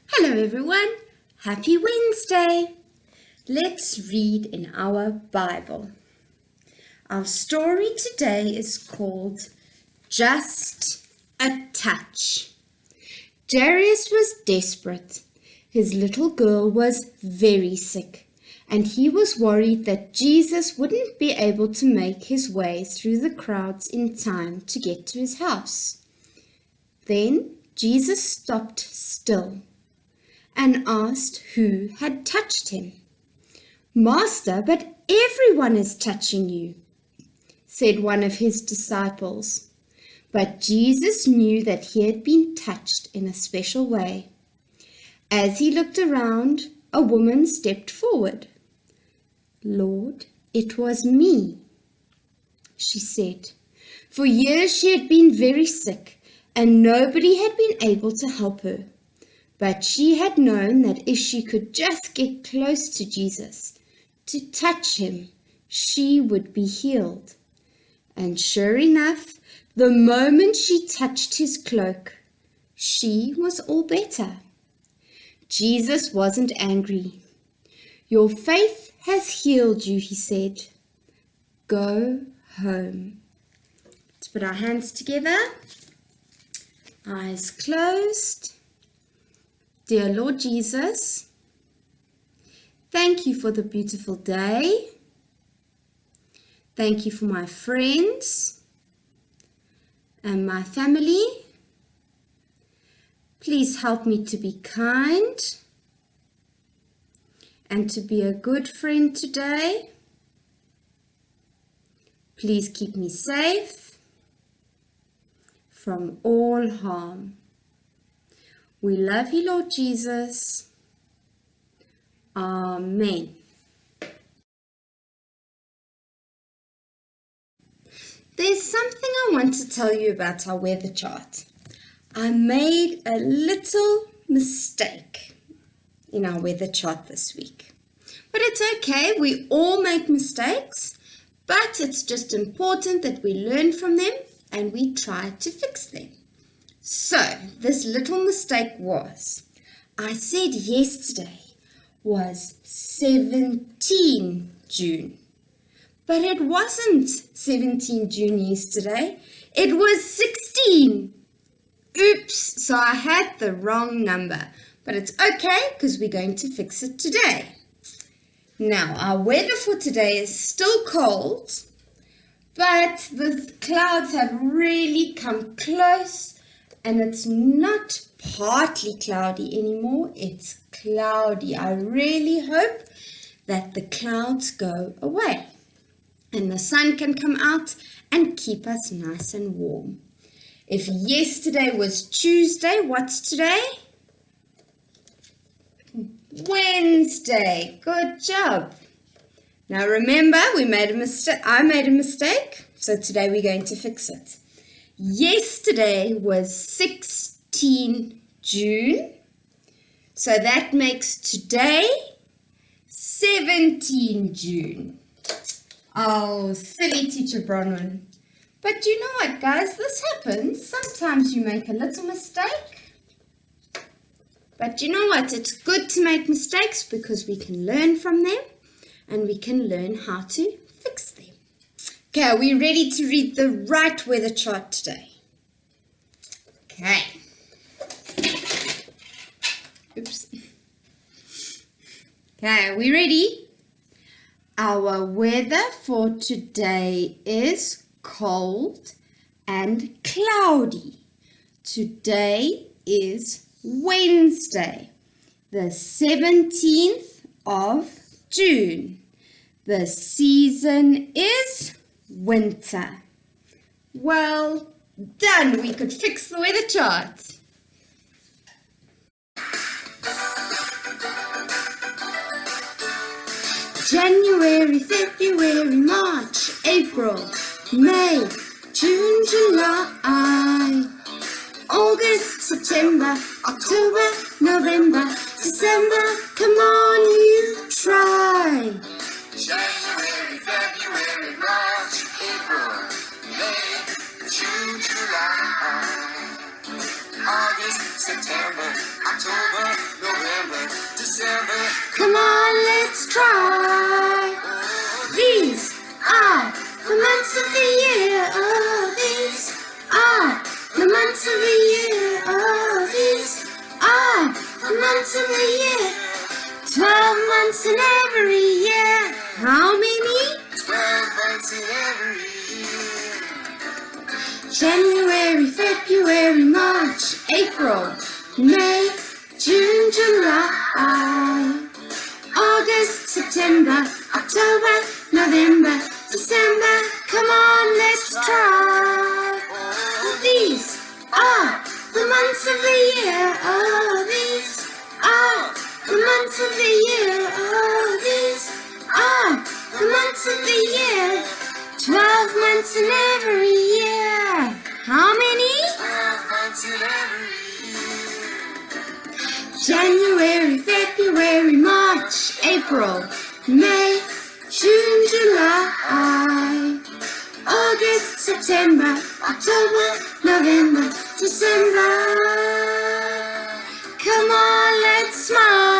Hello everyone, happy Wednesday. Let's read in our Bible. Our story today is called Just a Touch. Jairus was desperate. His little girl was very sick, and he was worried that Jesus wouldn't be able to make his way through the crowds in time to get to his house. Then Jesus stopped still and asked who had touched him. "Master, but everyone is touching you," said one of his disciples. But Jesus knew that he had been touched in a special way. As he looked around, a woman stepped forward. "Lord, it was me," she said. For years she had been very sick, and nobody had been able to help her. But she had known that if she could just get close to Jesus, to touch him, she would be healed. And sure enough, the moment she touched his cloak, she was all better. Jesus wasn't angry. "Your faith has healed you," he said. "Go home." Let's put our hands together, eyes closed. Dear Lord Jesus, thank you for the beautiful day. Thank you for my friends and my family. Please help me to be kind and to be a good friend today. Please keep me safe from all harm. We love you, Lord Jesus. Amen. There's something I want to tell you about our weather chart. I made a little mistake in our weather chart this week. But it's okay, we all make mistakes, but it's just important that we learn from them and we try to fix them. So, this little mistake was, I said yesterday was 17 June. But it wasn't 17 June yesterday, it was 16. Oops, so I had the wrong number. But it's okay because we're going to fix it today. Now, our weather for today is still cold, but the clouds have really come close. And it's not partly cloudy anymore, it's cloudy. I really hope that the clouds go away and the sun can come out and keep us nice and warm. If yesterday was Tuesday, what's today? Wednesday. Good job. Now remember, I made a mistake, so today we're going to fix it. Yesterday was 16 June, so that makes today 17 June. Oh, silly Teacher Bronwyn. But you know what, guys? This happens. Sometimes you make a little mistake. But you know what? It's good to make mistakes because we can learn from them and we can learn how to fix them. Okay, are we ready to read the right weather chart today? Okay. Oops. Okay, are we ready? Our weather for today is cold and cloudy. Today is Wednesday, the 17th of June. The season is winter. Well done, we could fix the weather chart. January, February, March, April, May, June, July, August, September, October, November, December, come on, you try. January, February, March, April, May, June, July, August, September, October, November, December. Come on, let's try. These are the months of the year. Oh, these are the months of the year. Oh, these are the months of the year. 12 months in every year. How many? 12 months in every year. January, February, March, April, May, June, July, August, September, October, November, December. Come on, let's try. These are the months of the year. Oh, these are the months of the year. Oh, these are the months of the year. 12 months in every year. How many? 12 months in every year. January, February, March, April, May, June, July, August, September, October, November, December. Come on, let's smile.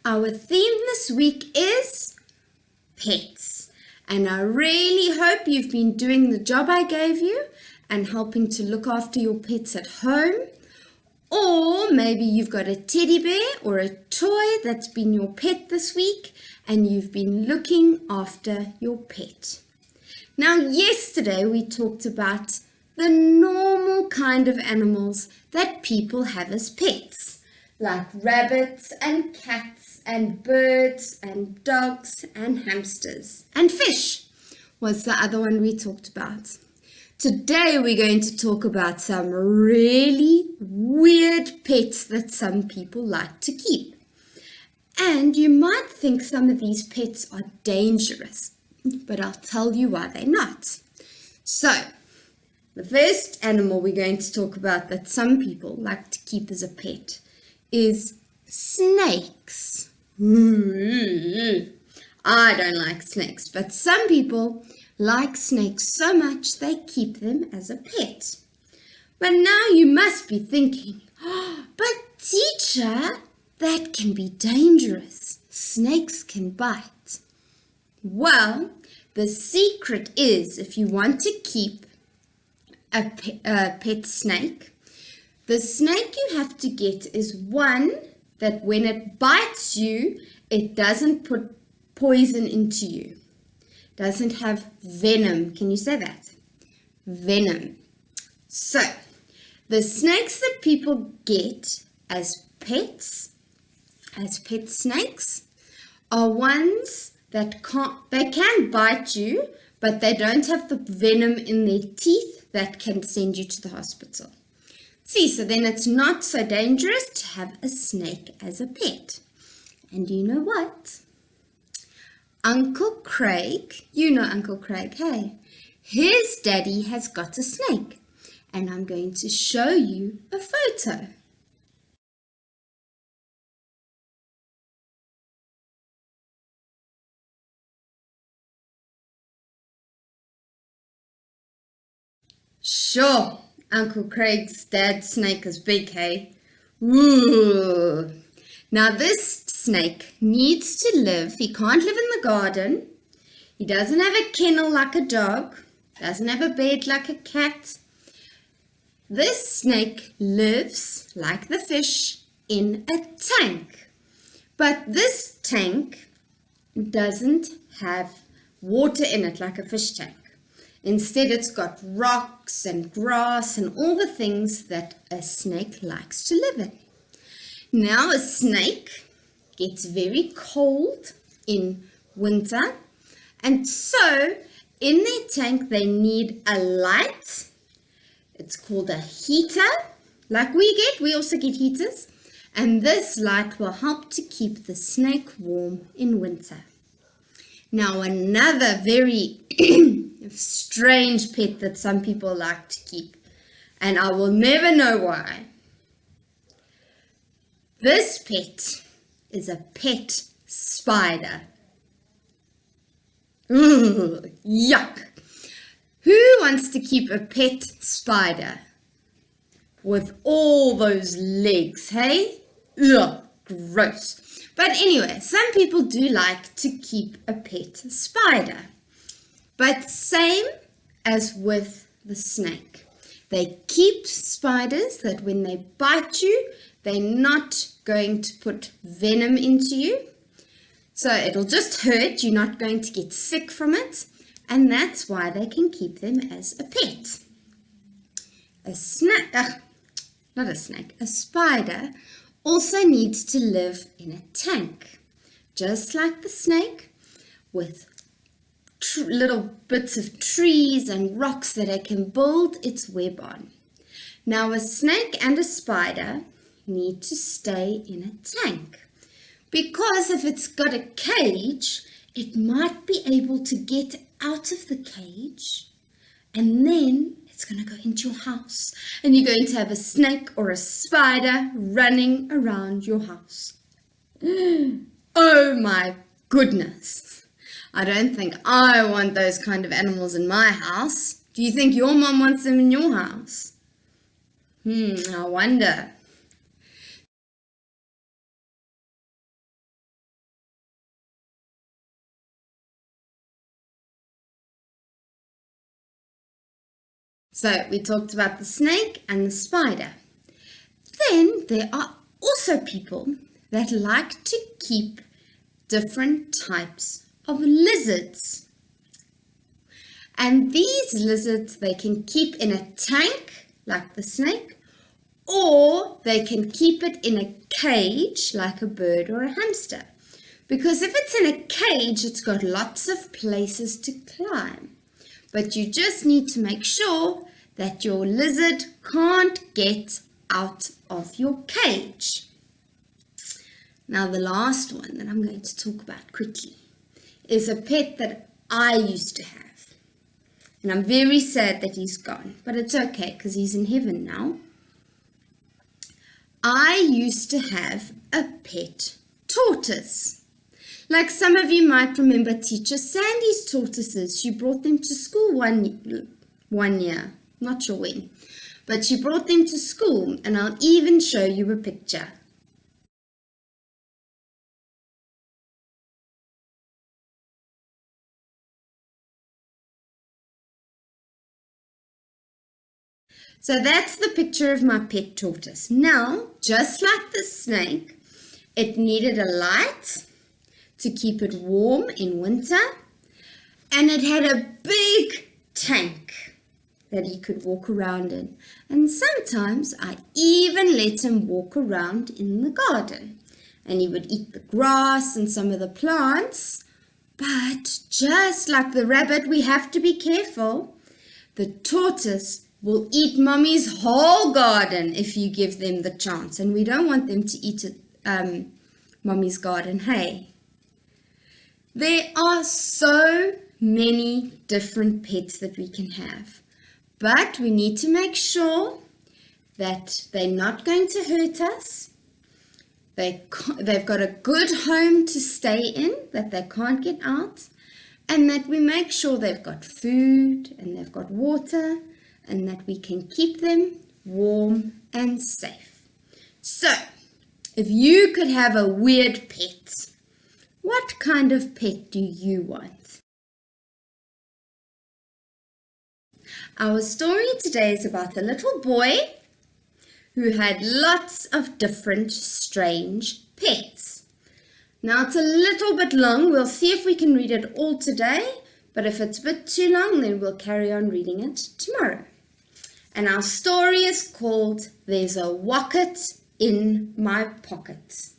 Our theme this week is pets. And I really hope you've been doing the job I gave you and helping to look after your pets at home. Or maybe you've got a teddy bear or a toy that's been your pet this week and you've been looking after your pet. Now, yesterday we talked about the normal kind of animals that people have as pets, like rabbits and cats and birds and dogs and hamsters. And fish was the other one we talked about. Today we're going to talk about some really weird pets that some people like to keep. And you might think some of these pets are dangerous, but I'll tell you why they're not. So, the first animal we're going to talk about that some people like to keep as a pet is snakes. I don't like snakes, but some people like snakes so much they keep them as a pet. But now you must be thinking, oh, but teacher, that can be dangerous. Snakes can bite. Well, the secret is if you want to keep a pet snake, the snake you have to get is one that when it bites you, it doesn't put poison into you. Doesn't have venom. Can you say that? Venom. So, the snakes that people get as pets snakes, are ones that they can bite you, but they don't have the venom in their teeth that can send you to the hospital. See, so then it's not so dangerous to have a snake as a pet. And you know what? Uncle Craig, you know Uncle Craig, hey? His daddy has got a snake. And I'm going to show you a photo. Sure, Uncle Craig's dad's snake is big, hey? Ooh. Now this snake needs to live. He can't live in the garden. He doesn't have a kennel like a dog. Doesn't have a bed like a cat. This snake lives, like the fish, in a tank. But this tank doesn't have water in it like a fish tank. Instead, it's got rocks and grass and all the things that a snake likes to live in. Now, a snake gets very cold in winter, and so in their tank they need a light. It's called a heater, like we also get heaters, and this light will help to keep the snake warm in winter. Now, another very strange pet that some people like to keep, and I will never know why. This pet is a pet spider. Ooh, yuck! Who wants to keep a pet spider with all those legs, hey? Ugh, gross. But anyway, some people do like to keep a pet spider. But same as with the snake. They keep spiders that when they bite you, they're not going to put venom into you. So it'll just hurt, you're not going to get sick from it. And that's why they can keep them as a pet. A spider also needs to live in a tank. Just like the snake, with little bits of trees and rocks that it can build its web on. Now a snake and a spider need to stay in a tank, because if it's got a cage, it might be able to get out of the cage, and then it's going to go into your house, and you're going to have a snake or a spider running around your house. Oh my goodness. I don't think I want those kind of animals in my house. Do you think your mom wants them in your house? I wonder. So we talked about the snake and the spider. Then there are also people that like to keep different types of lizards. And these lizards they can keep in a tank like the snake, or they can keep it in a cage like a bird or a hamster. Because if it's in a cage, it's got lots of places to climb. But you just need to make sure that your lizard can't get out of your cage. Now the last one that I'm going to talk about quickly is a pet that I used to have. And I'm very sad that he's gone, but it's okay because he's in heaven now. I used to have a pet tortoise. Like some of you might remember Teacher Sandy's tortoises. She brought them to school one year, not sure when, but she brought them to school, and I'll even show you a picture. So that's the picture of my pet tortoise. Now, just like the snake, it needed a light to keep it warm in winter, and it had a big tank that he could walk around in. And sometimes I even let him walk around in the garden, and he would eat the grass and some of the plants. But just like the rabbit, we have to be careful. The tortoise will eat Mommy's whole garden if you give them the chance, and we don't want them to eat Mommy's garden, hey? There are so many different pets that we can have, but we need to make sure that they're not going to hurt us. They've got a good home to stay in, that they can't get out, and that we make sure they've got food and they've got water, and that we can keep them warm and safe. So, if you could have a weird pet, what kind of pet do you want? Our story today is about a little boy who had lots of different strange pets. Now it's a little bit long. We'll see if we can read it all today, but if it's a bit too long, then we'll carry on reading it tomorrow. And our story is called There's a Wocket in My Pocket.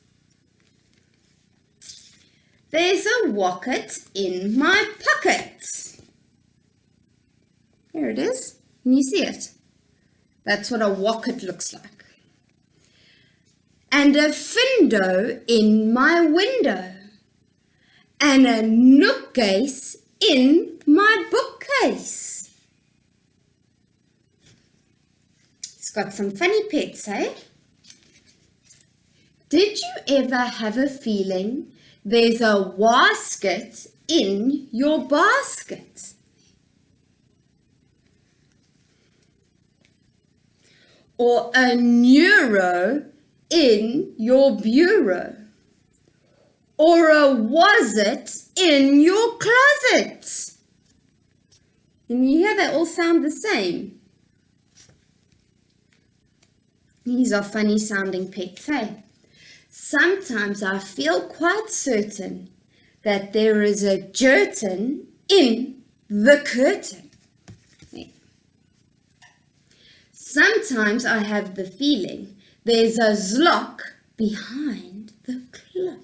There's a wocket in my pocket. Here it is. Can you see it? That's what a wocket looks like. And a findo in my window. And a nookcase in my bookcase. It's got some funny pets, eh? Did you ever have a feeling there's a wasket in your basket? or a neuro in your bureau? Or a was it in your closet? And you hear they all sound the same. These are funny sounding pets, hey? Sometimes I feel quite certain that there is a Jerton in the curtain. Sometimes I have the feeling there's a Zlock behind the clock.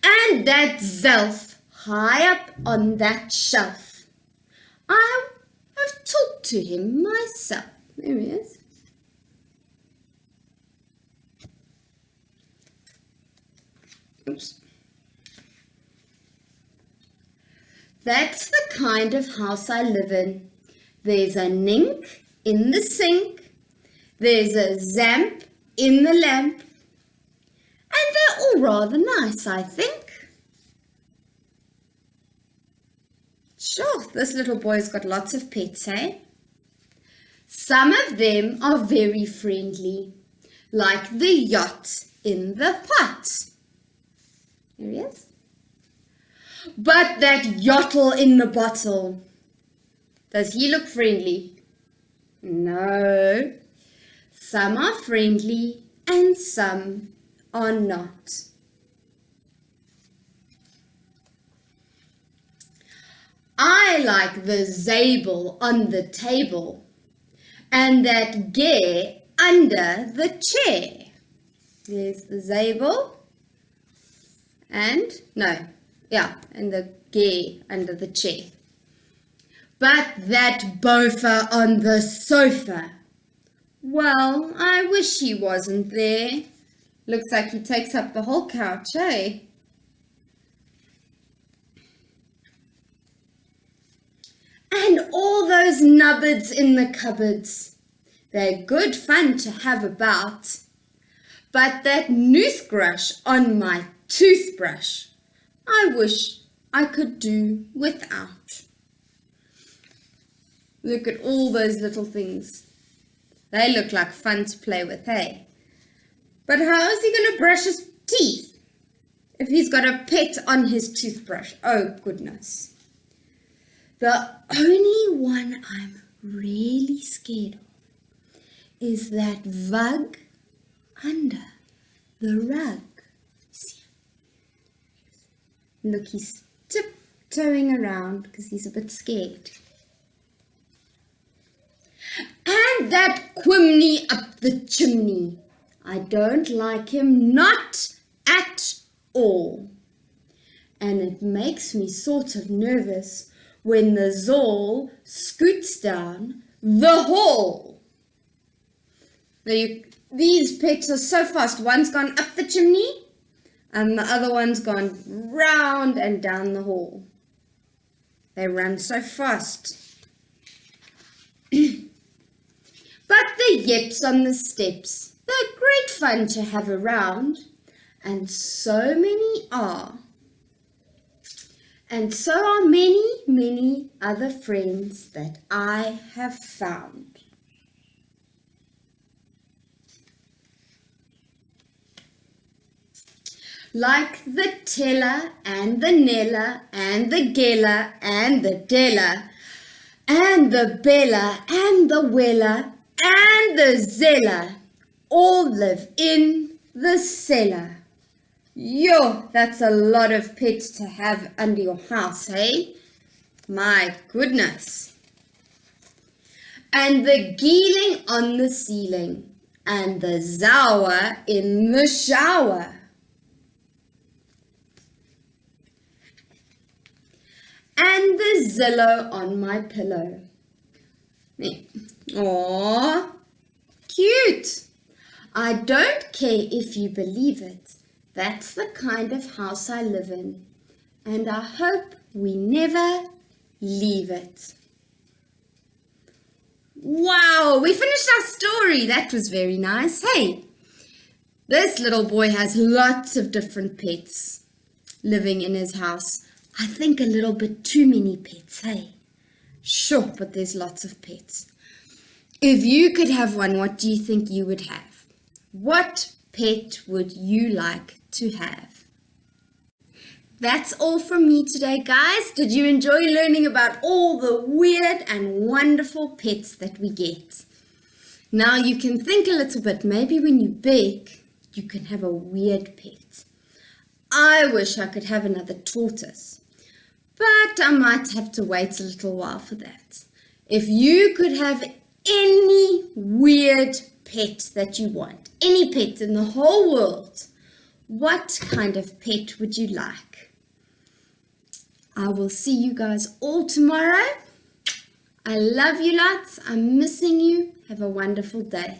And that Zelf high up on that shelf. I have talked to him myself. There he is. Oops. That's the kind of house I live in. There's a nink in the sink. There's a zamp in the lamp. And they're all rather nice, I think. Sure, this little boy's got lots of pets, eh? Some of them are very friendly, like the yacht in the pot. There he is. But that yottle in the bottle, does he look friendly? No. Some are friendly and some are not. I like the Zabel on the table and that Gare under the chair. There's the Zabel and the Gare under the chair. But that Bofa on the sofa, well, I wish he wasn't there. Looks like he takes up the whole couch, eh? And all those nubbards in the cupboards. They're good fun to have about. But that noothgrush on my toothbrush, I wish I could do without. Look at all those little things. They look like fun to play with, hey? But how is he going to brush his teeth if he's got a pet on his toothbrush? Oh, goodness. The only one I'm really scared of is that Vug under the rug. See? Look, he's tiptoeing around because he's a bit scared. And that Quimney up the chimney. I don't like him, not at all. And it makes me sort of nervous when the Zol scoots down the hall. These pets are so fast. One's gone up the chimney and the other one's gone round and down the hall. They run so fast. But the yips on the steps, they're great fun to have around, and so many are. And so are many, many other friends that I have found. Like the Teller and the Nella and the Geller and the Della and the Bella and the Weller and the Zeller all live in the cellar. Yo, that's a lot of pets to have under your house, hey? My goodness. And the Geeling on the ceiling and the Zauer in the shower. And the Zillow on my pillow. Aww, cute. I don't care if you believe it. That's the kind of house I live in. And I hope we never leave it. Wow, we finished our story. That was very nice. Hey, this little boy has lots of different pets living in his house. I think a little bit too many pets, hey? Sure, but there's lots of pets. If you could have one, what do you think you would have? What pet would you like to have? That's all from me today, guys. Did you enjoy learning about all the weird and wonderful pets that we get? Now you can think a little bit. Maybe when you're big, you can have a weird pet. I wish I could have another tortoise, but I might have to wait a little while for that. If you could have any weird pet that you want, any pet in the whole world, what kind of pet would you like? I will see you guys all tomorrow. I love you lots. I'm missing you. Have a wonderful day.